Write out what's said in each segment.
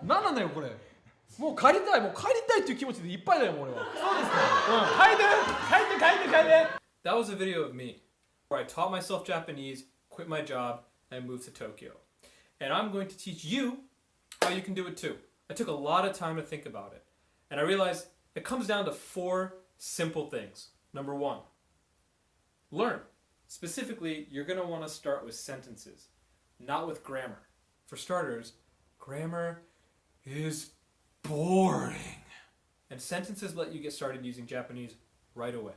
何なんだよこれ。もう帰りたいっていう気持ちでいっぱいだよもう俺は。そうですね。帰って。That was a video of me where I taught myself Japanese, quit my job, and moved to Tokyo. And I'm going to teach you how you can do it too. I took a lot of time to think about it. And I realized it comes down to 4 simple things. Number 1, learn. Specifically, you're going to want to start with sentences, not with grammar. For starters, grammar is boring. And sentences let you get started using Japanese right away.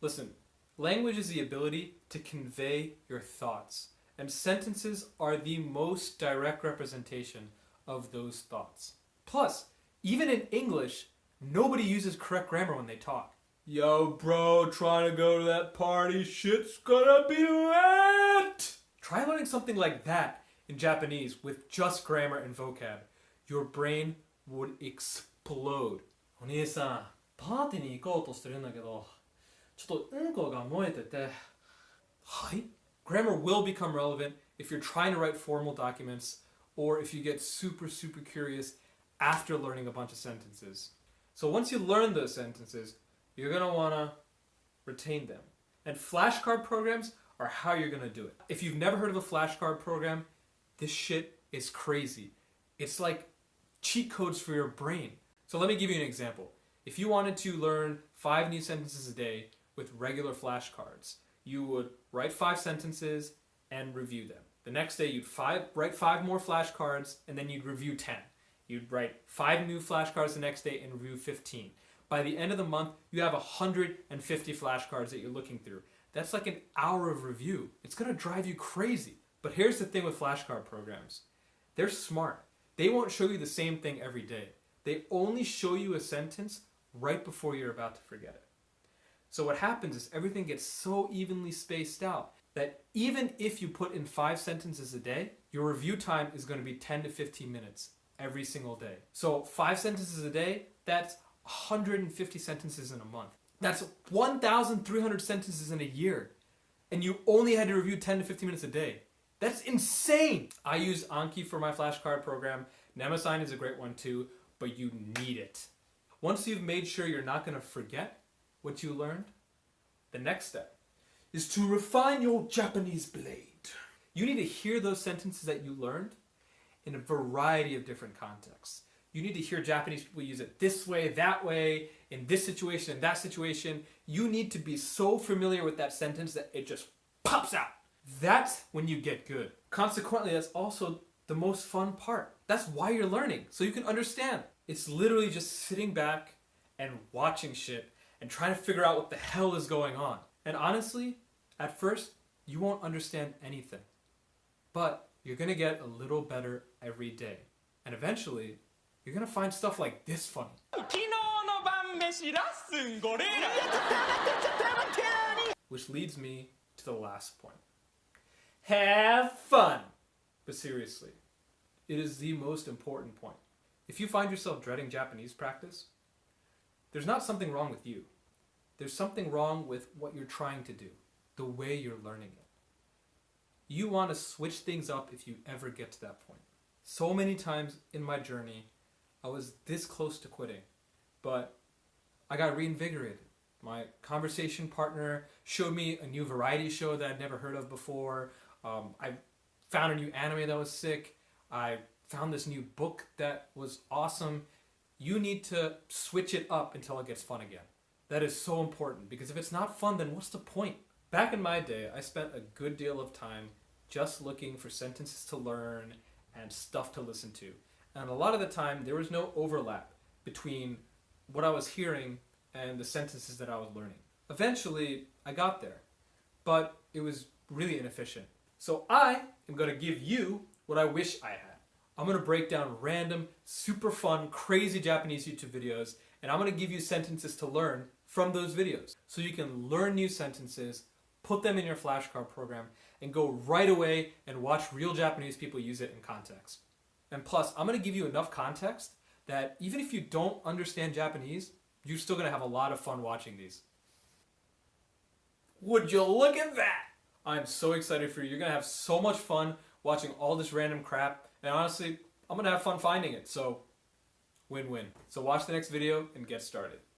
Listen, language is the ability to convey your thoughts. And sentences are the most direct representation of those thoughts. Plus, even in English, nobody uses correct grammar when they talk. Yo, bro, trying to go to that party, shit's gonna be lit! Try learning something like that in Japanese with just grammar and vocab. Your brain would explode. お兄さん、パーティーに行こうとしてるんだけど、ちょっとうんこが燃えてて。はい? Grammar will become relevant if you're trying to write formal documents or if you get super curious after learning a bunch of sentences. So once you learn those sentences, you're going to want to retain them. And flashcard programs are how you're going to do it. If you've never heard of a flashcard program, this shit is crazy. It's like cheat codes for your brain. So let me give you an example. If you wanted to learn 5 new sentences a day with regular flashcards, you would write 5 sentences and review them. The next day you'd write 5 more flashcards and then you'd review 10. You'd write 5 new flashcards the next day and review 15. By the end of the month, you have 150 flashcards that you're looking through. That's like an hour of review. It's going to drive you crazy. But here's the thing with flashcard programs. They're smart. They won't show you the same thing every day. They only show you a sentence right before you're about to forget it. So what happens is everything gets so evenly spaced out that even if you put in 5 sentences a day, your review time is going to be 10 to 15 minutes every single day. So 5 sentences a day, that's 150 sentences in a month. That's 1,300 sentences in a year. And you only had to review 10 to 15 minutes a day. That's insane! I use Anki for my flashcard program. Nemesign is a great one too, but you need it. Once you've made sure you're not going to forget what you learned, the next step is to refine your Japanese blade. You need to hear those sentences that you learned in a variety of different contexts. You need to hear Japanese people use it this way, that way, in this situation, in that situation. You need to be so familiar with that sentence that it just pops out. That's when you get good. Consequently, that's also the most fun part. That's why you're learning, so you can understand. It's literally just sitting back and watching shit and trying to figure out what the hell is going on. And honestly, at first, you won't understand anything. But you're gonna get a little better every day. And eventually, you're gonna find stuff like this funny. Which leads me to the last point. Have fun! But seriously, it is the most important point. If you find yourself dreading Japanese practice, there's not something wrong with you. There's something wrong with what you're trying to do, the way you're learning it. You want to switch things up if you ever get to that point. So many times in my journey, I was this close to quitting, but I got reinvigorated. My conversation partner showed me a new variety show that I'd never heard of before. I found a new anime that was sick. I found this new book that was awesome. You need to switch it up until it gets fun again. That is so important, because if it's not fun, then what's the point? Back in my day, I spent a good deal of time just looking for sentences to learn and stuff to listen to. And a lot of the time, there was no overlap between what I was hearing and the sentences that I was learning. Eventually, I got there, but it was really inefficient. So I am going to give you what I wish I had. I'm going to break down random, super fun, crazy Japanese YouTube videos, and I'm going to give you sentences to learn from those videos. So you can learn new sentences, put them in your flashcard program, and go right away and watch real Japanese people use it in context. And plus, I'm going to give you enough context that even if you don't understand Japanese, you're still going to have a lot of fun watching these. Would you look at that? I'm so excited for you. You're going to have so much fun watching all this random crap. And honestly, I'm I'm gonna have fun finding it. So win-win. So watch the next video and get started.